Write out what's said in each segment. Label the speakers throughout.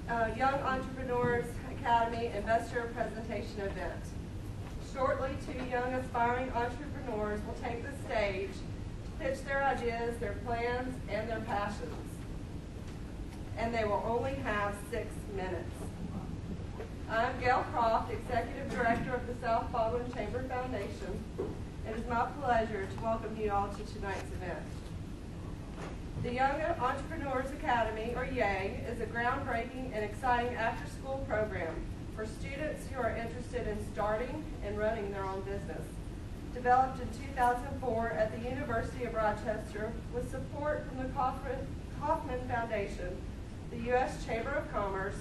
Speaker 1: Young Entrepreneurs Academy Investor Presentation event. Shortly, 2 young aspiring entrepreneurs will take the stage to pitch their ideas, their plans, and their passions. And they will only have 6 minutes. I'm Gail Croft, Executive Director of the South Baldwin Chamber Foundation. It is my pleasure to welcome you all to tonight's event. The Young Entrepreneurs Academy, or YEA, is a groundbreaking and exciting after-school program for students who are interested in starting and running their own business. Developed in 2004 at the University of Rochester with support from the Kauffman Foundation, the U.S. Chamber of Commerce,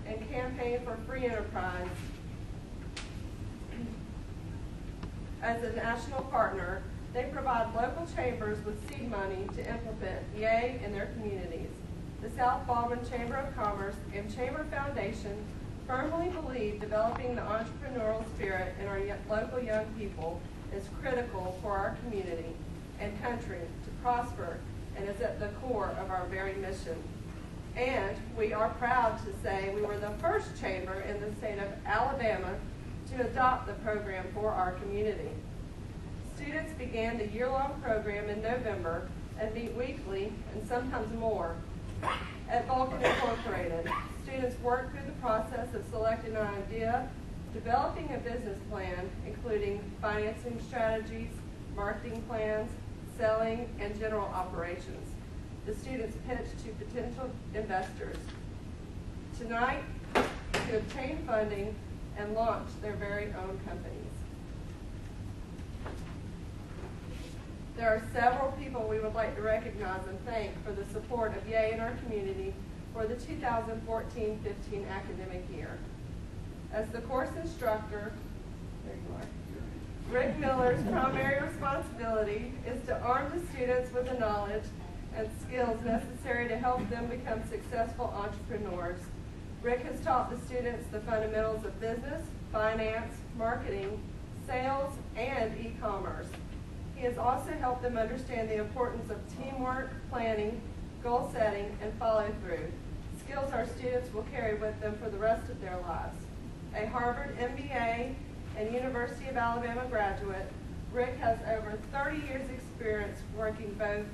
Speaker 1: and Campaign for Free Enterprise as a national partner, they provide local chambers with seed money to implement YEA in their communities. The South Baldwin Chamber of Commerce and Chamber Foundation firmly believe developing the entrepreneurial spirit in our local young people is critical for our community and country to prosper and is at the core of our very mission. And we are proud to say we were the first chamber in the state of Alabama to adopt the program for our community. Students began the year-long program in November and meet weekly and sometimes more at Vulcan Incorporated. Students work through the process of selecting an idea, developing a business plan, including financing strategies, marketing plans, selling, and general operations. The students pitch to potential investors tonight to obtain funding and launch their very own companies. There are several people we would like to recognize and thank for the support of YEA in our community for the 2014-15 academic year. As the course instructor, there you are, Rick Miller's primary responsibility is to arm the students with the knowledge and skills necessary to help them become successful entrepreneurs. Rick has taught the students the fundamentals of business, finance, marketing, sales, and e-commerce. He has also helped them understand the importance of teamwork, planning, goal setting, and follow-through, skills our students will carry with them for the rest of their lives. A Harvard MBA and University of Alabama graduate, Rick has over 30 years' experience working both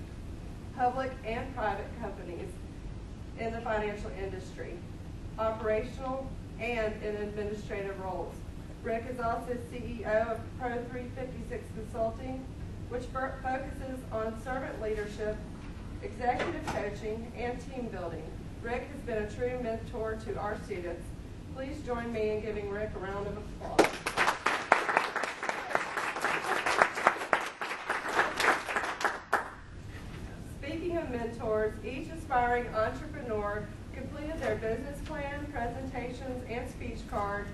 Speaker 1: public and private companies in the financial industry, operational and in administrative roles. Rick is also CEO of Pro 356 Consulting, which focuses on servant leadership, executive coaching, and team building. Rick has been a true mentor to our students. Please join me in giving Rick a round of applause. Speaking of mentors, each aspiring entrepreneur completed their business plan, presentations, and speech card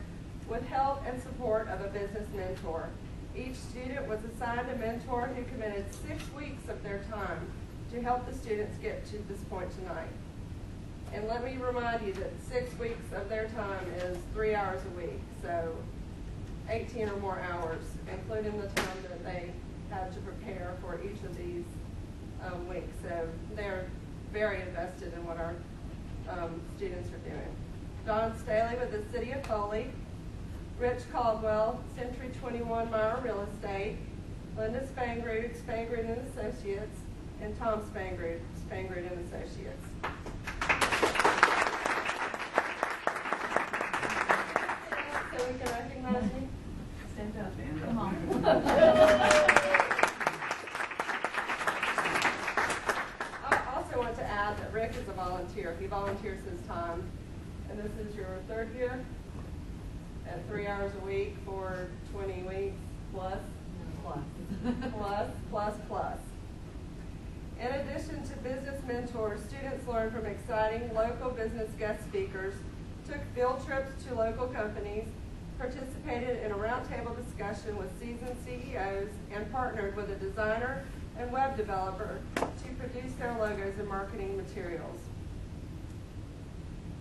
Speaker 1: with help and support of a business mentor. Each student was assigned a mentor who committed 6 weeks of their time to help the students get to this point tonight. And let me remind you that 6 weeks of their time is 3 hours a week, so 18 or more hours, including the time that they had to prepare for each of these weeks. So they're very invested in what our students are doing. Don Staley with the City of Foley, Rich Caldwell, Century 21 Meyer Real Estate, Linda Spangrud, Spangrud and Associates, and Tom Spangrud, Spangrud and Associates. So we can recognize you. Stand up, man. Come on. I also want to add that Rick is a volunteer. He volunteers his time, and this is your 3rd year. At 3 hours a week for 20 weeks plus. In addition to business mentors, students learn from exciting local business guest speakers, took field trips to local companies, participated in a roundtable discussion with seasoned CEOs, and partnered with a designer and web developer to produce their logos and marketing materials.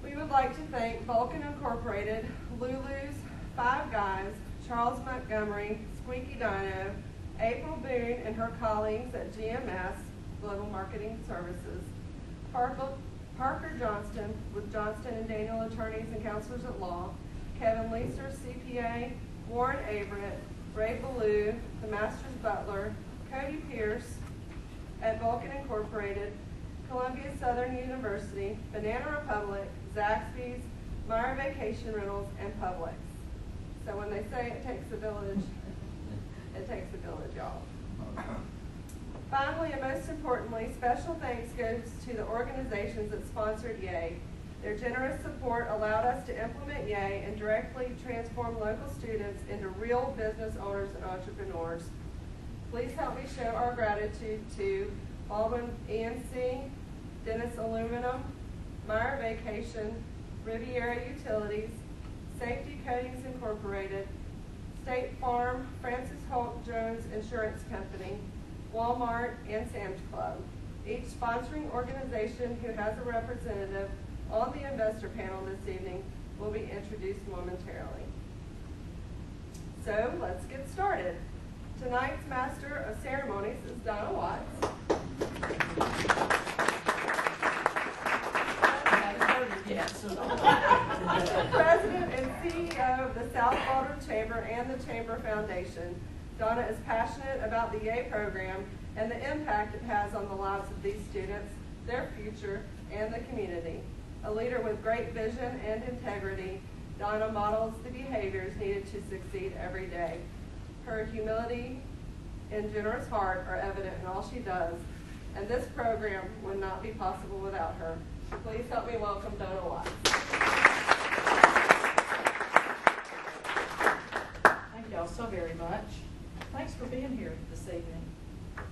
Speaker 1: We would like to thank Vulcan Incorporated, Lulu's, Five Guys, Charles Montgomery, Squeaky Dino, April Boone and her colleagues at GMS, Global Marketing Services, Parker Johnston with Johnston and Daniel Attorneys and Counselors at Law, Kevin Leeser, CPA, Warren Averett, Ray Ballou, the Masters Butler, Cody Pierce at Vulcan Incorporated, Columbia Southern University, Banana Republic, Zaxby's, Meyer Vacation Rentals, and Publix. So when they say it takes a village, it takes a village, y'all. Finally, and most importantly, special thanks goes to the organizations that sponsored YEA. Their generous support allowed us to implement YEA and directly transform local students into real business owners and entrepreneurs. Please help me show our gratitude to Baldwin ENC, Dennis Aluminum, Meyer Vacation, Riviera Utilities, Safety Coatings Incorporated, State Farm, Francis Holt Jones Insurance Company, Walmart, and Sam's Club. Each sponsoring organization who has a representative on the investor panel this evening will be introduced momentarily. So let's get started. Tonight's Master of Ceremonies is Donna Watts. President and CEO of the South Baldwin Chamber and the Chamber Foundation. Donna is passionate about the YEA program and the impact it has on the lives of these students, their future, and the community. A leader with great vision and integrity, Donna models the behaviors needed to succeed every day. Her humility and generous heart are evident in all she does, and this program would not be possible without her. Please help me welcome Donna Watts.
Speaker 2: Thank y'all so very much. Thanks for being here this evening.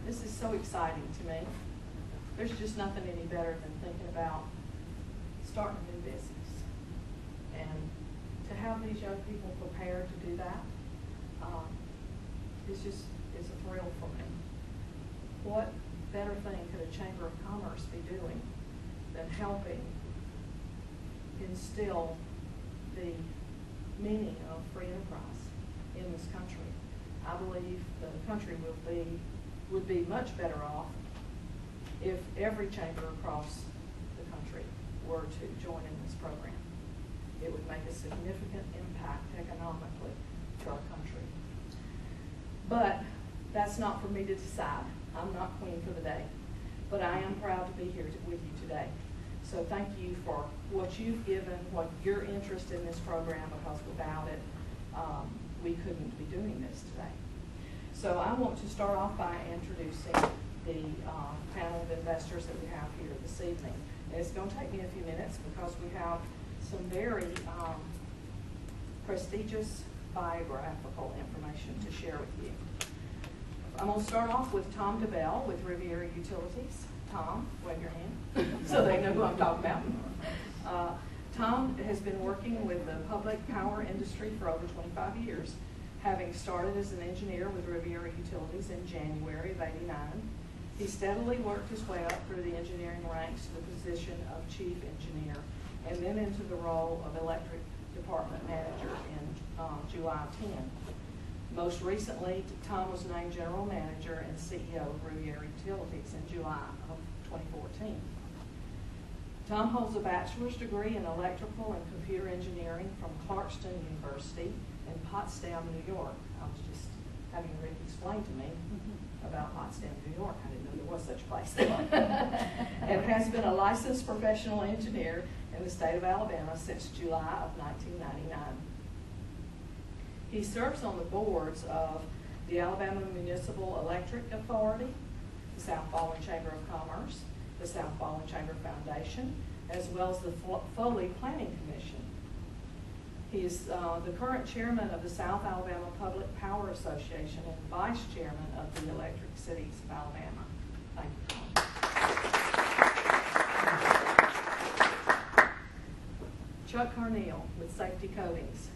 Speaker 2: This is so exciting to me. There's just nothing any better than thinking about starting a new business. And to have these young people prepared to do that, it's a thrill for me. What better thing could a Chamber of Commerce be doing than helping instill the meaning of free enterprise in this country? I believe the country would be much better off if every chamber across the country were to join in this program. It would make a significant impact economically to our country. But that's not for me to decide. I'm not queen for the day. But I am proud to be here with you today. So thank you for what you've given, what your interest in this program, because without it, we couldn't be doing this today. So I want to start off by introducing the panel of investors that we have here this evening. And it's going to take me a few minutes because we have some very prestigious biographical information to share with you. I'm going to start off with Tom DeBell with Riviera Utilities. Tom, wave your hand so they know who I'm talking about. Tom has been working with the public power industry for over 25 years, having started as an engineer with Riviera Utilities in January of '89. He steadily worked his way up through the engineering ranks to the position of chief engineer and then into the role of electric department manager in July of 10. Most recently, Tom was named general manager and CEO of Riviera Utilities in July of 2014. Tom holds a bachelor's degree in electrical and computer engineering from Clarkston University in Potsdam, New York. I was just having Rick explain to me about Potsdam, New York. I didn't know there was such a place. And has been a licensed professional engineer in the state of Alabama since July of 1999. He serves on the boards of the Alabama Municipal Electric Authority, the South Baldwin Chamber of Commerce, the South Baldwin Chamber Foundation, as well as the Foley Planning Commission. He is the current chairman of the South Alabama Public Power Association and vice chairman of the Electric Cities of Alabama. Thank you, Tom. Chuck Carneal with Safety Coatings.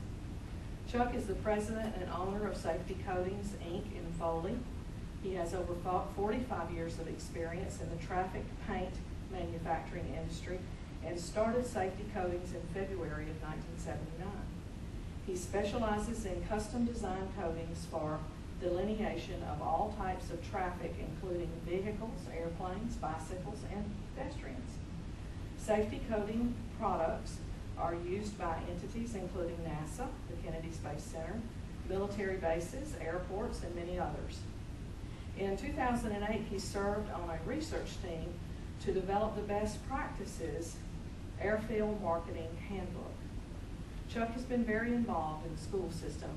Speaker 2: Chuck is the president and owner of Safety Coatings, Inc. in Foley. He has over 45 years of experience in the traffic paint manufacturing industry and started Safety Coatings in February of 1979. He specializes in custom design coatings for delineation of all types of traffic, including vehicles, airplanes, bicycles, and pedestrians. Safety coating products are used by entities including NASA, the Kennedy Space Center, military bases, airports, and many others. In 2008, he served on a research team to develop the best practices airfield marketing handbook. Chuck has been very involved in the school system,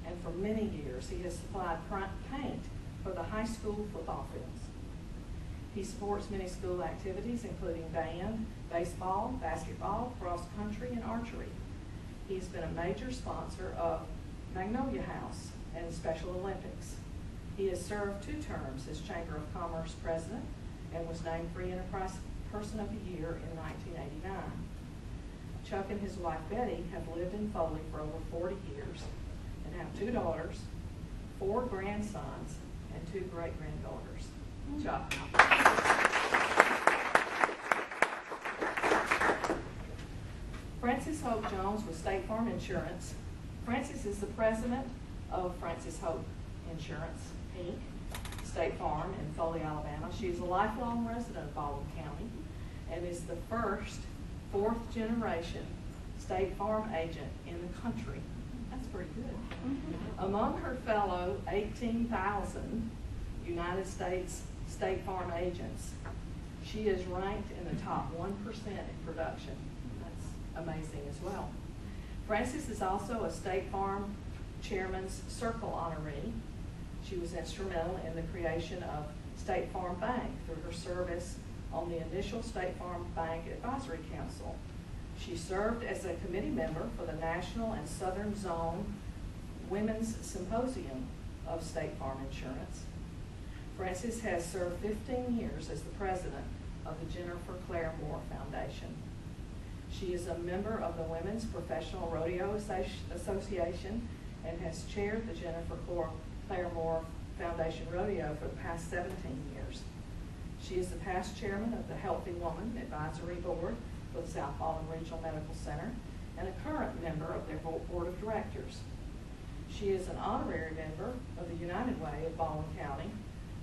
Speaker 2: and for many years he has supplied paint for the high school football fields. He supports many school activities, including band, baseball, basketball, cross country, and archery. He's been a major sponsor of Magnolia House and Special Olympics. He has served 2 terms as Chamber of Commerce president and was named Free Enterprise Person of the Year in 1989. Chuck and his wife Betty have lived in Foley for over 40 years and have 2 daughters, 4 grandsons, and 2 great-granddaughters. Chuck. Francis Hope Jones with State Farm Insurance. Francis is the president of Francis Hope Insurance, Inc., State Farm in Foley, Alabama. She is a lifelong resident of Baldwin County and is the first 4th generation State Farm agent in the country. That's pretty good. Among her fellow 18,000 United States State Farm agents, she is ranked in the top 1% in production. That's amazing as well. Frances is also a State Farm Chairman's Circle honoree. She was instrumental in the creation of State Farm Bank through her service on the initial State Farm Bank Advisory Council. She served as a committee member for the National and Southern Zone Women's Symposium of State Farm Insurance. Frances has served 15 years as the president of the Jennifer Claire Moore Foundation. She is a member of the Women's Professional Rodeo Association and has chaired the Jennifer Claire Moore Foundation Rodeo for the past 17 years. She is the past chairman of the Healthy Woman Advisory Board for the South Baldwin Regional Medical Center and a current member of their board of directors. She is an honorary member of the United Way of Baldwin County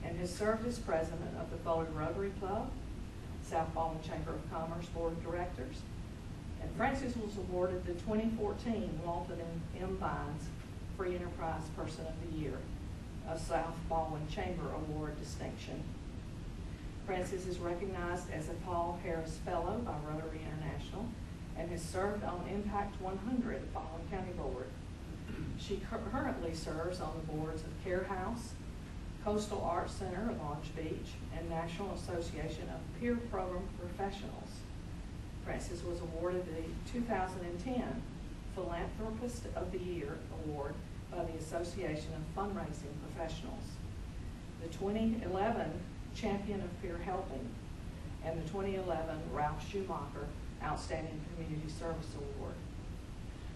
Speaker 2: and has served as president of the Foley Rotary Club, South Baldwin Chamber of Commerce Board of Directors, and Frances was awarded the 2014 Walton M. Vines Free Enterprise Person of the Year, a South Baldwin Chamber Award distinction. Frances is recognized as a Paul Harris Fellow by Rotary International and has served on Impact 100 Baldwin County Board. She currently serves on the boards of Care House, Coastal Arts Center of Orange Beach, and National Association of Peer Program Professionals. Frances was awarded the 2010 Philanthropist of the Year Award by the Association of Fundraising Professionals, the 2011 Champion of Peer Helping, and the 2011 Ralph Schumacher Outstanding Community Service Award.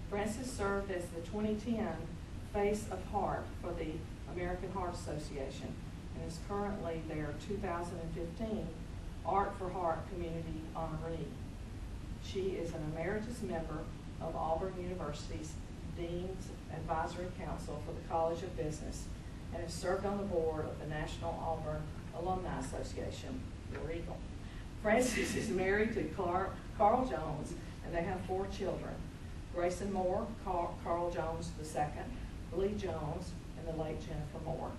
Speaker 2: Frances served as the 2010 Face of Heart for the American Heart Association and is currently their 2015 Art for Heart Community Honoree. She is an emeritus member of Auburn University's Dean's Advisory Council for the College of Business and has served on the board of the National Auburn Alumni Association, the Eagle. Frances is married to Carl Jones, and they have 4 children: Grayson Moore, Carl Jones II, Lee Jones, and the late Jennifer Moore.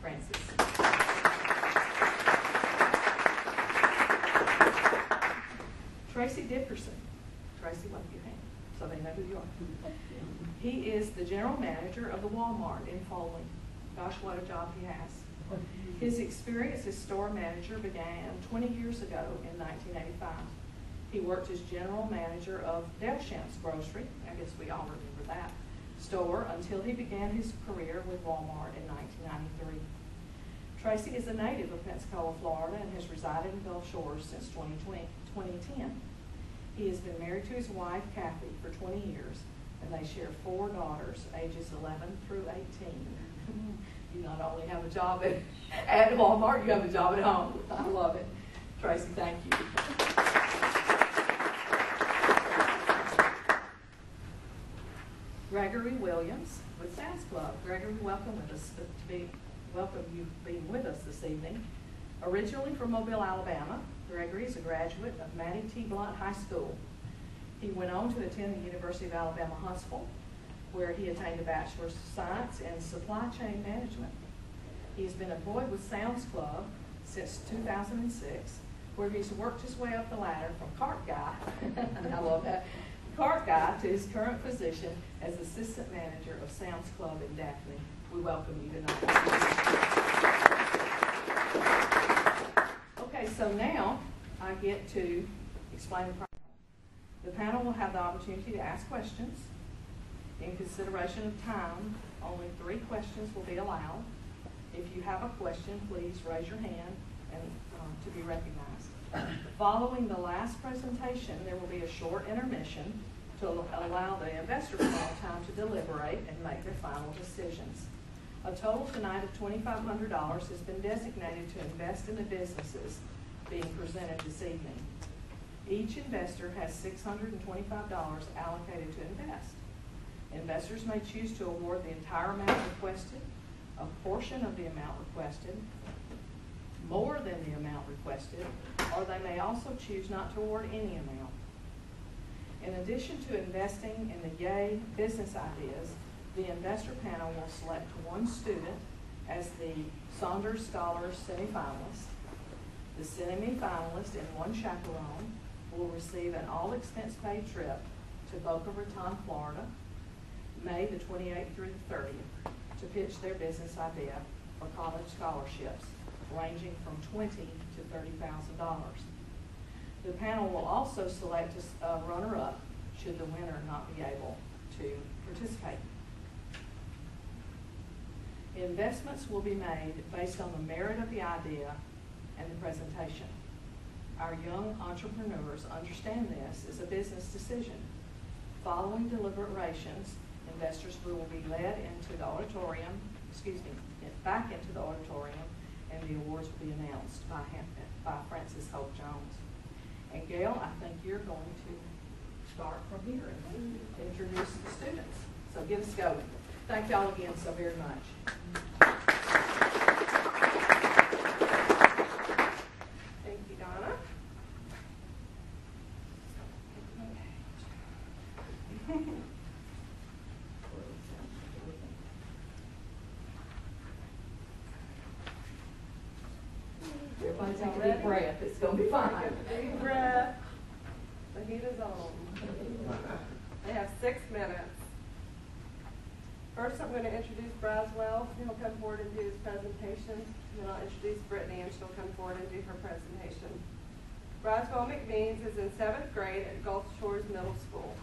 Speaker 2: Frances. Tracy Dickerson. Tracy, wave your hand so they know who you are. He is the general manager of the Walmart in Foley. Gosh, what a job he has. His experience as store manager began 20 years ago in 1985. He worked as general manager of Delshamp's Grocery, I guess we all remember that, store until he began his career with Walmart in 1993. Tracy is a native of Pensacola, Florida, and has resided in Gulf Shores since 2010. He has been married to his wife, Kathy, for 20 years, and they share 4 daughters, ages 11 through 18. You not only have a job at Walmart, you have a job at home. I love it. Tracy, thank you. Gregory Williams with Sam's Club. Gregory, welcome you being with us this evening. Originally from Mobile, Alabama, Gregory is a graduate of Mattie T. Blunt High School. He went on to attend the University of Alabama, Huntsville, where he attained a Bachelor's of Science in Supply Chain Management. He's been employed with Sounds Club since 2006, where he's worked his way up the ladder from cart guy, I love that, cart guy to his current position as Assistant Manager of Sounds Club in Daphne. We welcome you tonight. Okay, so now I get to explain the process. The panel will have the opportunity to ask questions. In consideration of time, only 3 questions will be allowed. If you have a question, please raise your hand and to be recognized. Following the last presentation, there will be a short intermission to allow the investor panel time to deliberate and make their final decisions. A total tonight of $2,500 has been designated to invest in the businesses being presented this evening. Each investor has $625 allocated to invest. Investors may choose to award the entire amount requested, a portion of the amount requested, more than the amount requested, or they may also choose not to award any amount. In addition to investing in the YEA business ideas, the investor panel will select one student as the Saunders Scholars semifinalist. The semi-finalist and one chaperone will receive an all-expense-paid trip to Boca Raton, Florida, May the 28th through the 30th, to pitch their business idea for college scholarships ranging from $20,000 to $30,000. The panel will also select a runner-up should the winner not be able to participate. Investments will be made based on the merit of the idea and the presentation. Our young entrepreneurs understand this as a business decision. Following deliberations, investors will be led into the auditorium, back into the auditorium, and the awards will be announced by Francis Hope Jones. And Gail, I think you're going to start from here and introduce the students. So get us going. Thank y'all again so very much.
Speaker 1: Thank you, Donna.
Speaker 2: Everybody take a deep breath. It's going to be fine.
Speaker 1: Deep breath. The heat is on. They have 6 minutes. First, I'm going to introduce Braswell. He'll come forward and do his presentation. Then I'll introduce Brittany, and she'll come forward and do her presentation. Braswell McMeans is in 7th grade at Gulf Shores Middle School.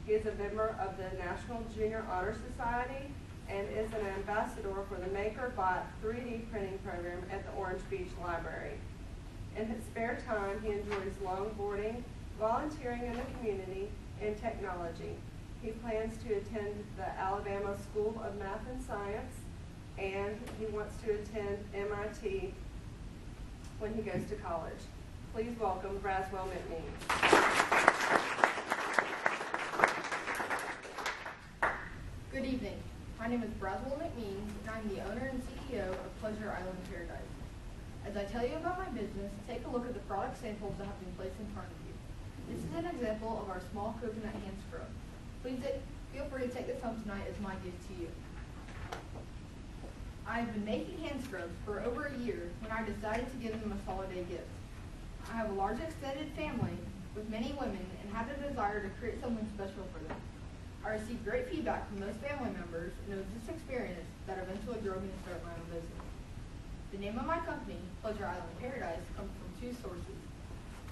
Speaker 1: He is a member of the National Junior Honor Society and is an ambassador for the MakerBot 3D printing program at the Orange Beach Library. In his spare time, he enjoys longboarding, volunteering in the community, and technology. He plans to attend the Alabama School of Math and Science, and he wants to attend MIT when he goes to college. Please welcome Braswell McMeans.
Speaker 3: Good evening. My name is Braswell McMeans, and I'm the owner and CEO of Pleasure Island Paradise. As I tell you about my business, take a look at the product samples that have been placed in front of you. This is an example of our small coconut hand scrub. Please feel free to take this home tonight as my gift to you. I have been making hand scrubs for over a year when I decided to give them a holiday gift. I have a large extended family with many women and had a desire to create something special for them. I received great feedback from those family members, and it was this experience that eventually drove me to start my own business. The name of my company, Pleasure Island Paradise, comes from 2 sources.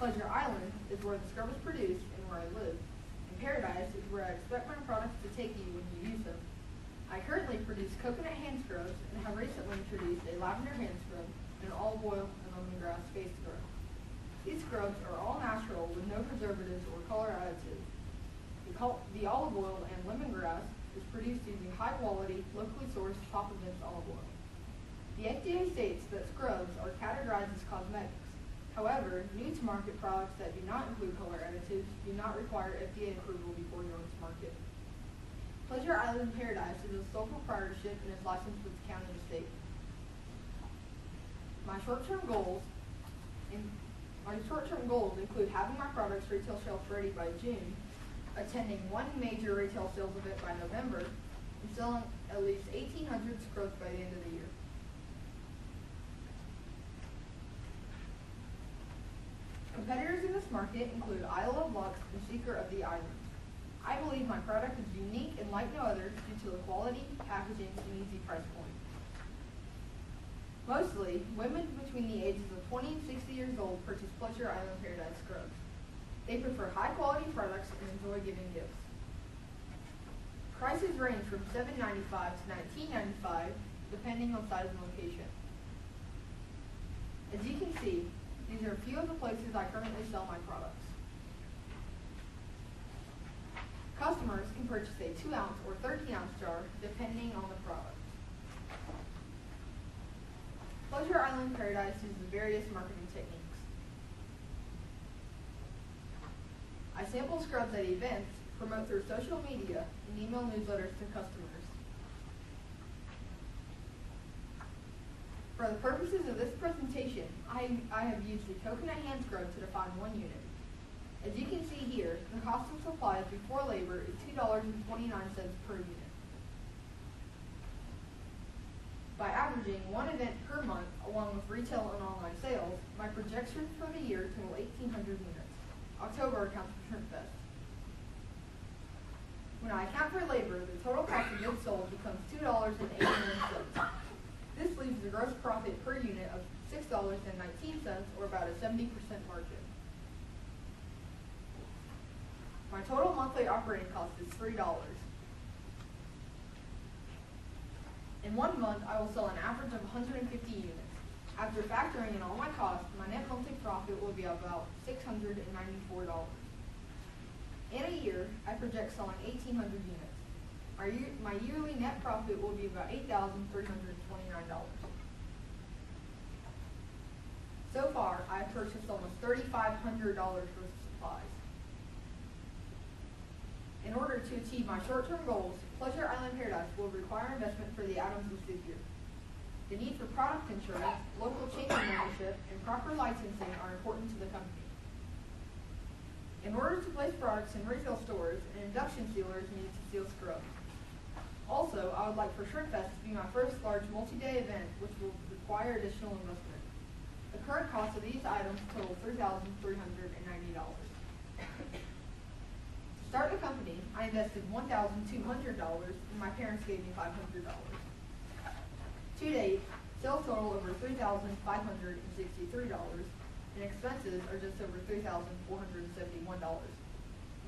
Speaker 3: Pleasure Island is where the scrub is produced and where I live. And Paradise is where I expect my products to take you when you use them. I currently produce coconut hand scrubs and have recently introduced a lavender hand scrub and an olive oil and lemongrass face scrub. These scrubs are all natural with no preservatives or color additives. The olive oil and lemongrass is produced using high-quality, locally sourced top-of-mist olive oil. The FDA states that scrubs are categorized as cosmetics. However, new-to-market products that do not include color additives do not require FDA approval before going to market. Pleasure Island Paradise is a sole proprietorship and is licensed with the county or state. My short-term goals include having my products retail shelf ready by June, attending one major retail sales event by November, and selling at least 1,800 scrubs by the end of the year. Competitors in this market include Isle of Lux and Seeker of the Islands. I believe my product is unique and like no other due to the quality, packaging, and easy price point. Mostly, women between the ages of 20 and 60 years old purchase Pleasure Island Paradise scrubs. They prefer high-quality products and enjoy giving gifts. Prices range from $7.95 to $19.95, depending on size and location. As you can see, these are a few of the places I currently sell my products. Customers can purchase a 2-ounce or 13-ounce jar, depending on the product. Pleasure Island Paradise uses various marketing techniques. I sample scrubs at events, promote through social media, and email newsletters to customers. For the purposes of this presentation, I have used the coconut hand scrub to define one unit. As you can see here, the cost of supplies before labor is $2.29 per unit. By averaging one event per month, along with retail and online sales, my projections for the year total 1,800 units. October accounts for Shrimp Fest. When I account for labor, the total cost of goods sold becomes $2.81. This leaves a gross profit per unit of $6.19, or about a 70% margin. My total monthly operating cost is $3. In 1 month, I will sell an average of 150 units. After factoring in all my costs, my net monthly profit will be about $694. In a year, I project selling 1,800 units. My yearly net profit will be about $8,329. So far, I have purchased almost $3,500 worth of supplies. In order to achieve my short-term goals, Pleasure Island Paradise will require investment for the items listed here. The need for product insurance, local chain membership, and proper licensing are important to the company. In order to place products in retail stores, an induction sealer is needed to seal scrubs. Also, I would like for Shrimp Fest to be my first large multi-day event, which will require additional investment. The current cost of these items total $3,390. To start the company, I invested $1,200 and my parents gave me $500. To date, sales total over $3,563 and expenses are just over $3,471,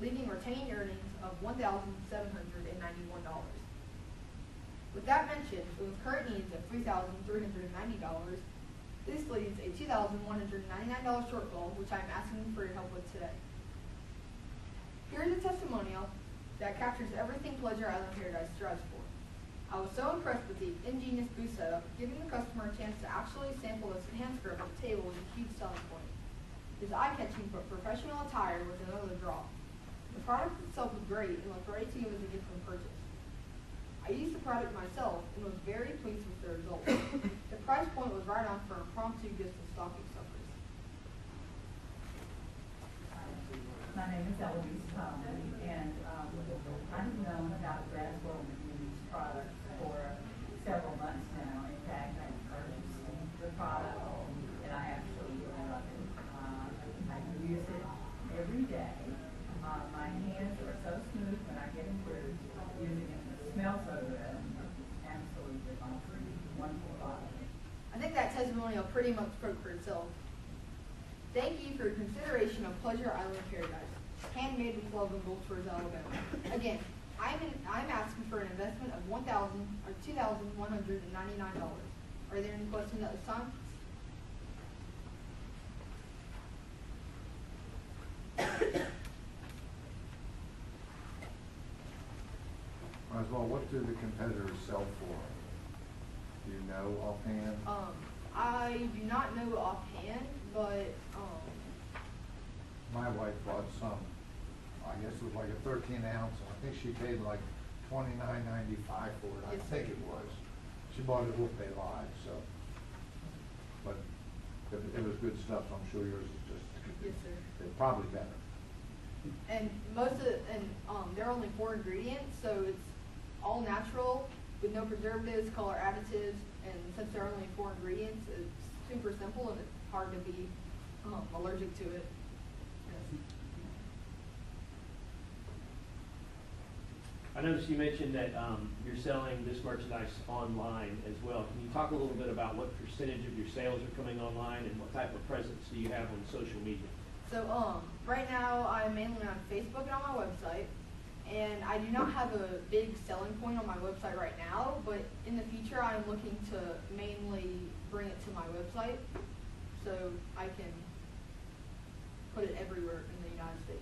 Speaker 3: leaving retained earnings of $1,791. With that mentioned, with current needs of $3,390, this leaves a $2,199 shortfall, which I am asking for your help with today. Here is a testimonial that captures everything Pleasure Island Paradise strives for. I was so impressed with the ingenious booth setup, giving the customer a chance to actually sample this hand scrub at the table is a huge selling point. It is eye-catching, but professional attire was another draw. The product itself was great and looked ready to give as a gift when purchased. I used the product myself and was very pleased with the results. The price point was right on for impromptu gifts and stocking stuffers.
Speaker 4: My name is Eloise Tomlin, and I've known about Braswell Community's products for several months now. In fact, I've purchased the product, and I absolutely love it. I use it every day. My hands are so smooth when I get through using it. It smells so good. It's absolutely awesome. Wonderful product.
Speaker 3: I think that testimonial pretty much spoke for itself. Thank you for your consideration of Pleasure Island Paradise, handmade with love in Goldsboro, Alabama. Again, I'm asking for an investment of $2,199. Are there any questions at this time?
Speaker 5: Well, what do the competitors sell for? Do you know offhand?
Speaker 3: I do not know offhand, but
Speaker 5: My wife bought some, I guess it was like a 13 ounce. I think she paid like $29.95 for it. I
Speaker 3: Yes.
Speaker 5: think it was. She bought it with Pay Live, so. but it was good stuff, so I'm sure yours is just,
Speaker 3: Yes, sir.
Speaker 5: probably better.
Speaker 3: And there are only 4 ingredients, so it's all natural with no preservatives, color additives, and since there are only 4 ingredients, it's super simple and it's hard to be allergic to it. Yes.
Speaker 6: I noticed you mentioned that you're selling this merchandise online as well. Can you talk a little bit about what percentage of your sales are coming online and what type of presence do you have on social media?
Speaker 3: So right now I'm mainly on Facebook and on my website, and I do not have a big selling point on my website right now, but in the future I'm looking to mainly bring it to my website so I can put it everywhere in the United States.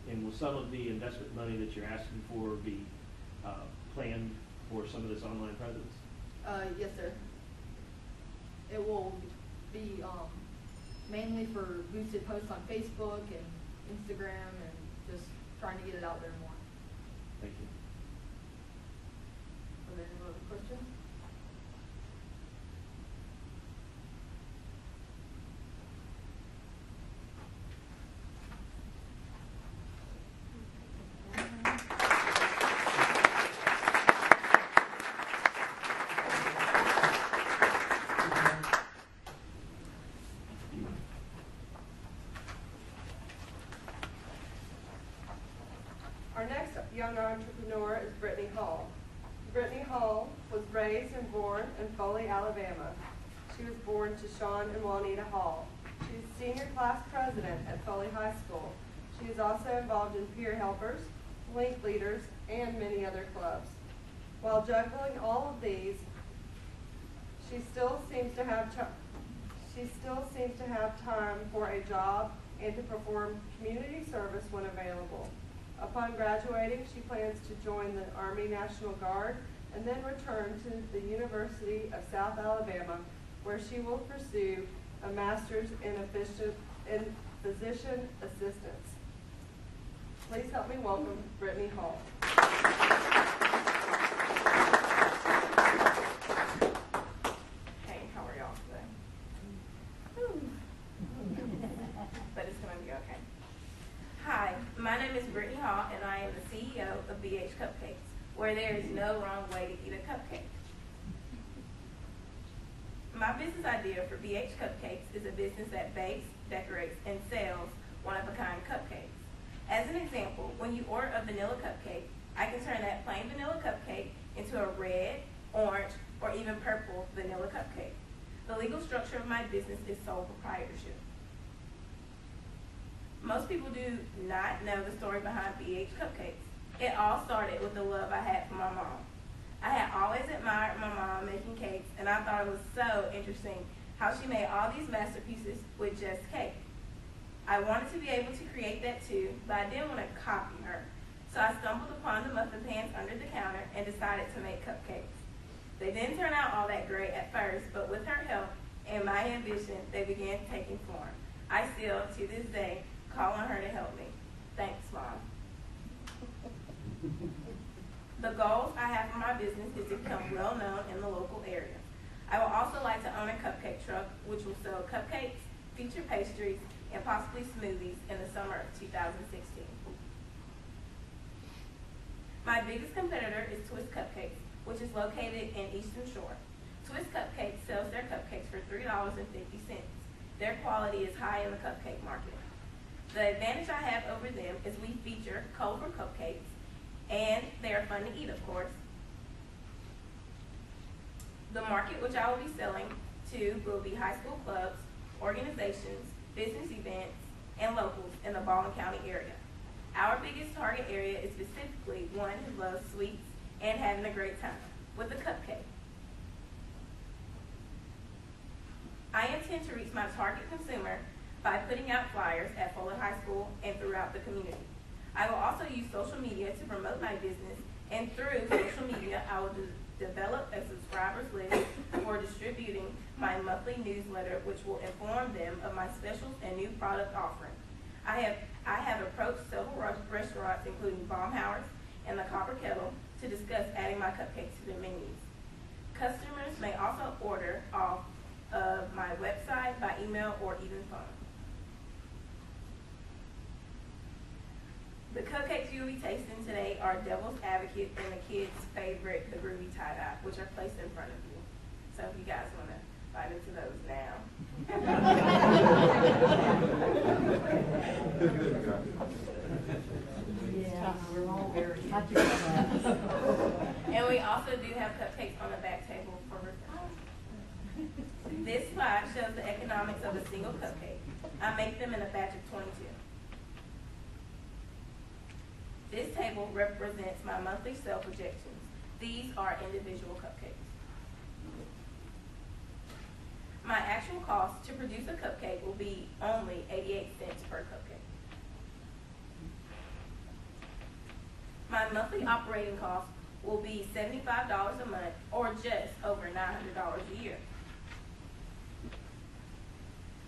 Speaker 6: And will some of the investment money that you're asking for be planned for some of this online presence?
Speaker 3: Yes, sir. It will be mainly for boosted posts on Facebook and Instagram and just trying to get it out there more.
Speaker 6: Thank you.
Speaker 3: Are there any other questions?
Speaker 1: Our next young entrepreneur is Brittany Hall. Brittany Hall was raised and born in Foley, Alabama. She was born to Sean and Juanita Hall. She is senior class president at Foley High School. She is also involved in peer helpers, link leaders, and many other clubs. While juggling all of these, she still seems to have time for a job and to perform community service when available. Upon graduating, she plans to join the Army National Guard and then return to the University of South Alabama, where she will pursue a master's in physician assistance. Please help me welcome Brittany Hall.
Speaker 7: Hey, how are y'all today? But it's going to be okay. Hi, my name is Brittany Hall, and I am the CEO of BH Cupcakes, where there is no wrong way to eat a cupcake. My business idea for BH Cupcakes is a business that bakes, decorates, and sells one-of-a-kind cupcakes. As an example, when you order a vanilla cupcake, I can turn that plain vanilla cupcake into a red, orange, or even purple vanilla cupcake. The legal structure of my business is sole proprietorship. Most people do not know the story behind BH Cupcakes. It all started with the love I had for my mom. I had always admired my mom making cakes, and I thought it was so interesting how she made all these masterpieces with just cake. I wanted to be able to create that too, but I didn't want to copy her. So I stumbled upon the muffin pans under the counter and decided to make cupcakes. They didn't turn out all that great at first, but with her help and my ambition, they began taking form. I still, to this day, call on her to help me. Thanks, Mom. The goals I have for my business is to become well known in the local area. I would also like to own a cupcake truck, which will sell cupcakes, feature pastries, and possibly smoothies in the summer of 2016. My biggest competitor is Twist Cupcakes, which is located in Eastern Shore. Twist Cupcakes sells their cupcakes for $3.50. Their quality is high in the cupcake market. The advantage I have over them is we feature Culver cupcakes, and they are fun to eat, of course. The market which I will be selling to will be high school clubs, organizations, business events, and locals in the Baldwin County area. Our biggest target area is specifically one who loves sweets and having a great time with a cupcake. I intend to reach my target consumer by putting out flyers at Foley High School and throughout the community. I will also use social media to promote my business, and through social media, I will develop a subscribers list for distributing my monthly newsletter, which will inform them of my specials and new product offerings. I have approached several restaurants, including Baumhauer's and the Copper Kettle, to discuss adding my cupcakes to their menus. Customers may also order off of my website, by email, or even phone. The cupcakes you will be tasting today are Devil's Advocate and the kids' favorite, the Groovy Tie-Dye, which are placed in front of you. So if you guys want to bite into those now.
Speaker 4: Yeah, we're all very happy.
Speaker 7: And we also do have cupcakes on the back table for refreshment. This slide shows the economics of a single cupcake. I make them in a batch of 22. This table represents my monthly sale projections. These are individual cupcakes. My actual cost to produce a cupcake will be only 88 cents per cupcake. My monthly operating cost will be $75 a month, or just over $900 a year.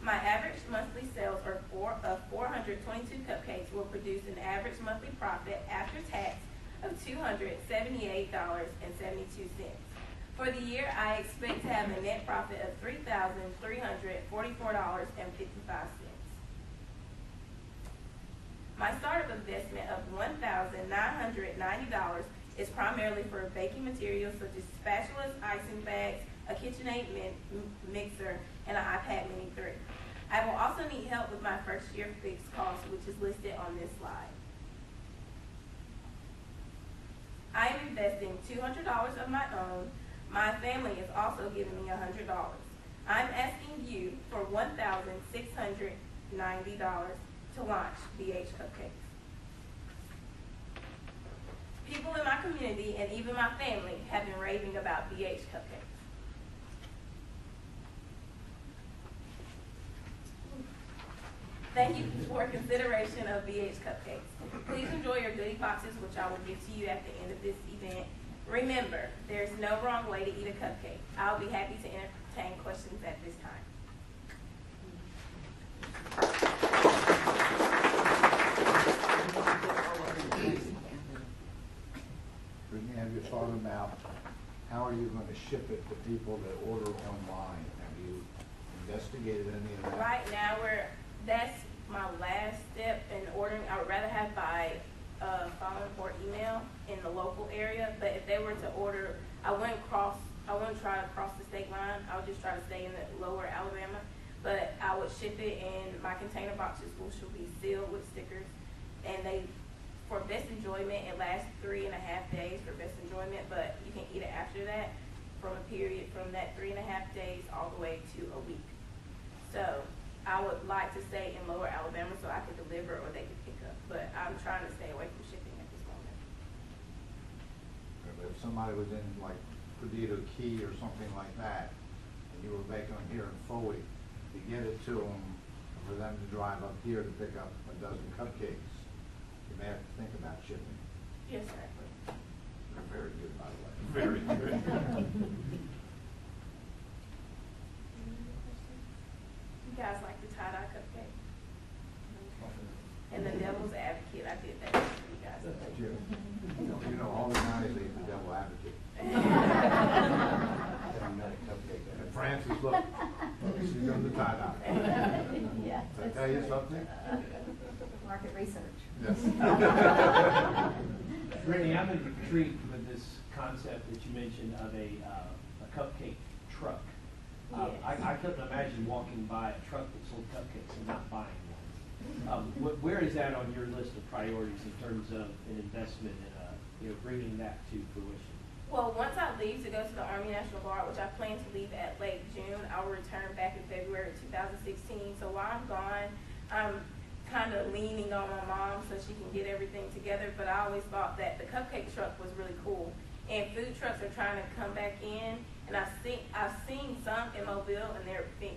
Speaker 7: My average monthly sales of 422 cupcakes will produce an average monthly profit after tax of $278.72. For the year, I expect to have a net profit of $3,344.55. My startup investment of $1,990 is primarily for baking materials such as spatulas, icing bags, a KitchenAid mixer, and an iPad Mini 3. I will also need help with my first year fixed cost, which is listed on this slide. I am investing $200 of my own. My family is also giving me $100. I'm asking you for $1,690 to launch BH Cupcakes. People in my community and even my family have been raving about BH Cupcakes. Thank you for consideration of BH Cupcakes. Please enjoy your goodie boxes, which I will give to you at the end of this event. Remember, there's no wrong way to eat a cupcake. I'll be happy to entertain questions at this time.
Speaker 5: Brittany, have you thought about how are you going to ship it to people that order online? Have you investigated any of that?
Speaker 7: Right now, that's my last step in ordering. I would rather have by phone or email in the local area. But if they were to order, I wouldn't try to cross the state line. I would just try to stay in the lower Alabama. But I would ship it, and my container boxes will be sealed with stickers. And for best enjoyment, it lasts 3.5 days for best enjoyment. But you can eat it after that, from that 3.5 days all the way to a week. So I would like to stay in lower Alabama so I could deliver or they could pick up. But I'm trying to stay away from shipping at this moment.
Speaker 5: But if somebody was in like Perdido Key or something like that, and you were baking them here in Foley, to get it to them, for them to drive up here to pick up a dozen cupcakes, you may have to think about shipping.
Speaker 7: Yes, sir.
Speaker 5: They're very good, by the way. Very good.
Speaker 7: You guys like the tie-dye cupcake? And the Devil's Advocate, I did that for you guys.
Speaker 5: You know, all the guys ate the Devil Advocate. And Francis, look, she's doing the tie-dye.
Speaker 4: Yeah.
Speaker 5: Did I tell you something?
Speaker 4: Market research.
Speaker 5: Yes.
Speaker 6: Brittany, I'm intrigued with this concept that you mentioned of a cupcake truck.
Speaker 7: Yes.
Speaker 6: I couldn't imagine walking by a truck that sold cupcakes and not buying one. Where is that on your list of priorities in terms of an investment in bringing that to fruition?
Speaker 7: Well, once I leave to go to the Army National Guard, which I plan to leave at late June, I will return back in February 2016. So while I'm gone, I'm kind of leaning on my mom so she can get everything together. But I always thought that the cupcake truck was really cool. And food trucks are trying to come back in. And I've seen some in Mobile, and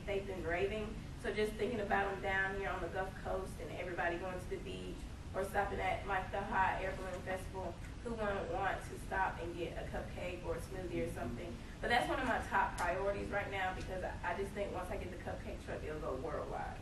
Speaker 7: they've been raving. So just thinking about them down here on the Gulf Coast and everybody going to the beach or stopping at like the High Air Balloon Festival, who wouldn't want to stop and get a cupcake or a smoothie or something? But that's one of my top priorities right now, because I just think once I get the cupcake truck, it'll go worldwide.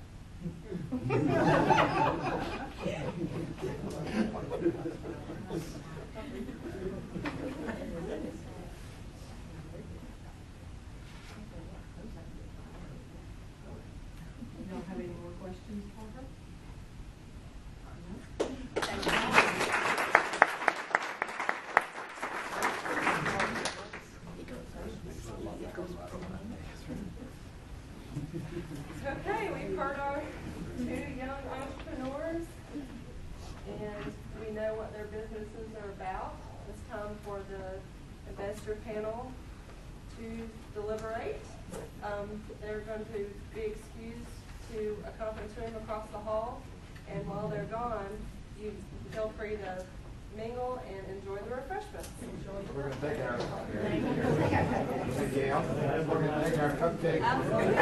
Speaker 1: investor panel to deliberate. They're going to be excused to a conference room across the hall, and while they're gone, you feel free to mingle and enjoy the refreshments.
Speaker 5: We're going to take our cupcakes.
Speaker 1: Absolutely.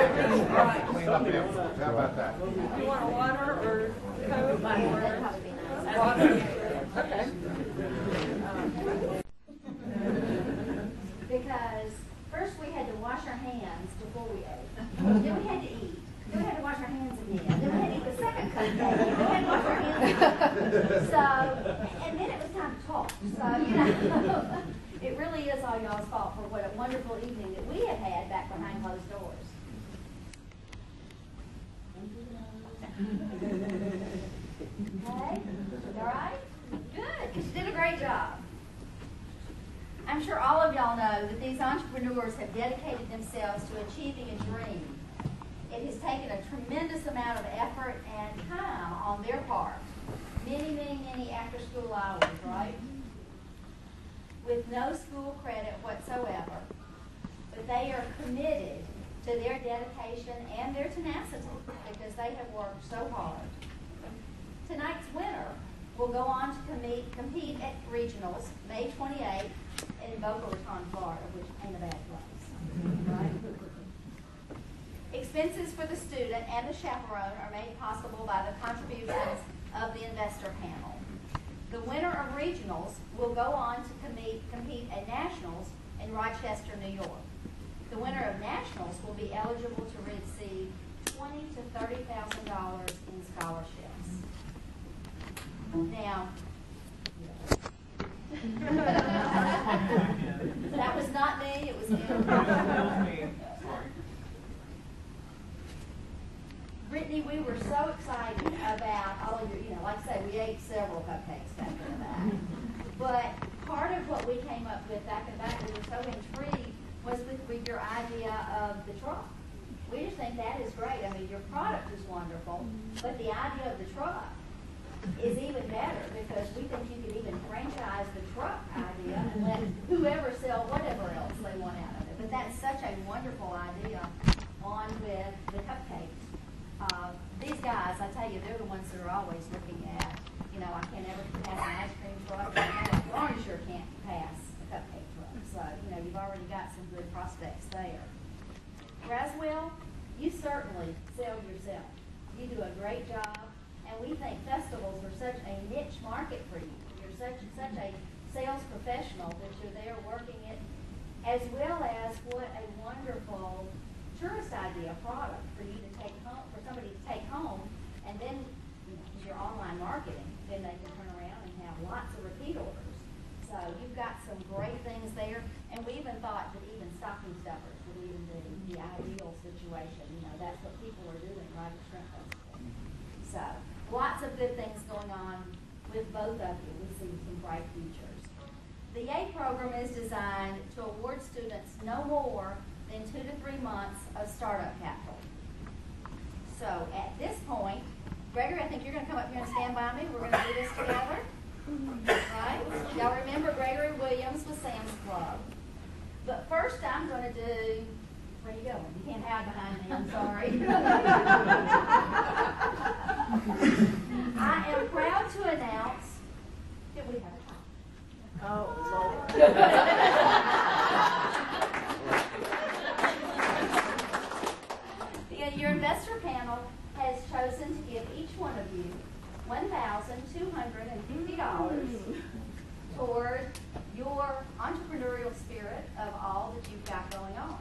Speaker 5: Clean up afterwards. How about that?
Speaker 1: You want a water or Coke or water? Okay.
Speaker 8: Because first we had to wash our hands before we ate. Then we had to eat. Then we had to wash our hands again. Then we had to eat the second cupcake. Then we had to wash our hands again. So, and then it was time to talk. So, it really is all y'all's fault for what a wonderful evening that we have had back behind closed doors. Okay? All right? Good, because you did a great job. I'm sure all of y'all know that these entrepreneurs have dedicated themselves to achieving a dream. It has taken a tremendous amount of effort and time on their part. Many after-school hours, right? With no school credit whatsoever. But they are committed to their dedication and their tenacity because they have worked so hard. Tonight's winner will go on to compete at regionals May 28th in Boca Raton, Florida, which ain't a bad place, right? Expenses for the student and the chaperone are made possible by the contributions of the investor panel. The winner of regionals will go on to compete at nationals in Rochester, New York. The winner of nationals will be eligible to receive $20,000 to $30,000 in scholarships. Now, that was not me, it was him. Brittany, we were so excited about all of your, like I say, we ate several cupcakes back in the back. But part of what we came up with back in the back, we were so intrigued, was with your idea of the truck. We just think that is great. I mean, your product is wonderful, but the idea of the truck is even better because we think you could even franchise the truck idea and let whoever sell whatever else they want out of it. But that's such a wonderful idea on with the cupcakes. These guys, I tell you, they're the ones that are always looking at, I can't ever pass an ice cream truck. Lauren sure can't pass a cupcake truck. So, you've already got some good prospects there. Braswell, you certainly sell yourself. You do a great job. And we think festivals are such a niche market for you. You're such a sales professional that you're there working it, as well as what a wonderful tourist idea product for you to take home, for somebody to take home, and then because you're online marketing, then they can turn around and have lots of repeat orders. So you've got some great things there, and we even thought that even stocking stuffers would even be the ideal situation. That's what people are doing right at Shrimp Festival. So lots of good things going on with both of you. We see some bright futures. The YEA program is designed to award students no more than 2 to 3 months of startup capital. So at this point, Gregory, I think you're going to come up here and stand by me. We're going to do this together. Right? Y'all remember Gregory Williams with Sam's Club. But first I'm going to do, where are you going? You can't hide behind me, I'm sorry. I am proud to announce that we have a tie.
Speaker 7: Oh,
Speaker 8: And your investor panel has chosen to give each one of you $1,250 toward your entrepreneurial spirit of all that you've got going on.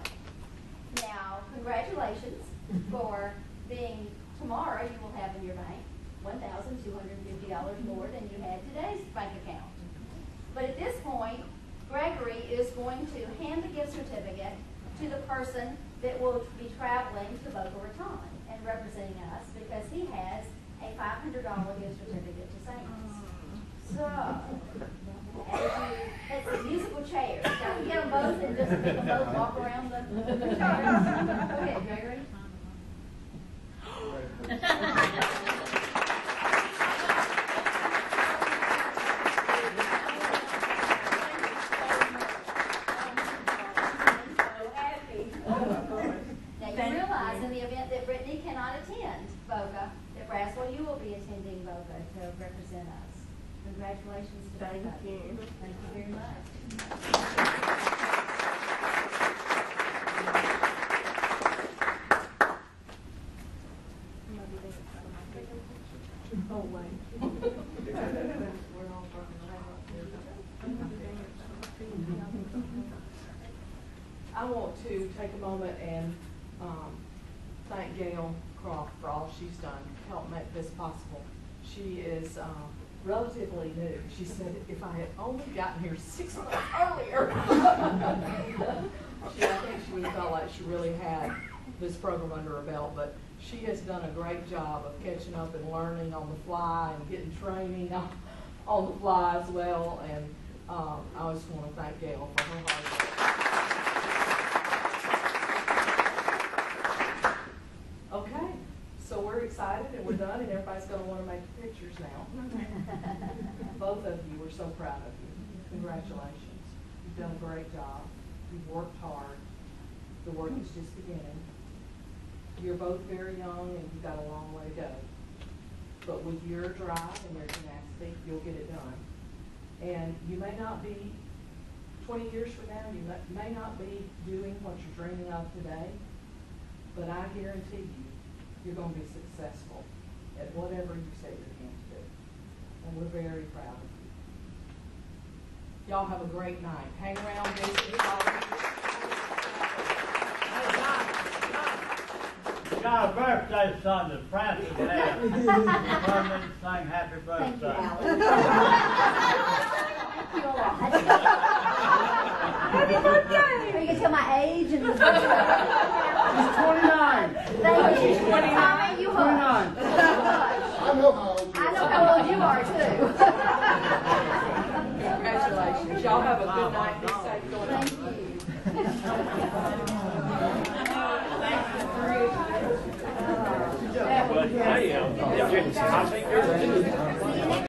Speaker 8: Now, congratulations for being, tomorrow you will have in your bank $1,250 more than you had today's bank account. But at this point, Gregory is going to hand the gift certificate to the person that will be traveling to Boca Raton and representing us because he has a $500 gift certificate to Sam's. So, it's a musical chair. Shall we get them both and just make them both walk around the chairs? Go ahead, Gregory. congratulations to both
Speaker 7: Thank
Speaker 8: of you.
Speaker 7: you.
Speaker 8: Thank you very much.
Speaker 2: Oh, wait. I want to take a moment and thank Gail Croft for all she's done to help make this possible. She is relatively new. She said, if I had only gotten here 6 months earlier. I think she really felt like she really had this program under her belt, but she has done a great job of catching up and learning on the fly and getting training on the fly as well. And I just want to thank Gail for her hard work. Okay, so we're excited and we're done, and everybody's going to want to make pictures now. Both of you, we're so proud of you. Congratulations. You've done a great job. You've worked hard. The work is just beginning. You're both very young and you've got a long way to go. But with your drive and your tenacity, you'll get it done. And you may not be, 20 years from now, you may not be doing what you're dreaming of today, but I guarantee you, you're going to be successful at whatever you set your hand to do. And we're very proud of you. Y'all have a great night. Hang around, visit.
Speaker 9: Got a birthday son that Francis had. Come and sing happy
Speaker 8: Thank you,
Speaker 9: birthday.
Speaker 8: Alan. Thank you a lot.
Speaker 1: Happy birthday!
Speaker 8: Are you gonna tell my age and the
Speaker 9: She's 29.
Speaker 8: Thank you.
Speaker 1: She's 29.
Speaker 8: Tommy, you hush.
Speaker 9: 29.
Speaker 8: I know how old you are too.
Speaker 2: Congratulations. Y'all have a good night. Be safe going on.
Speaker 8: Thank you.
Speaker 6: But I think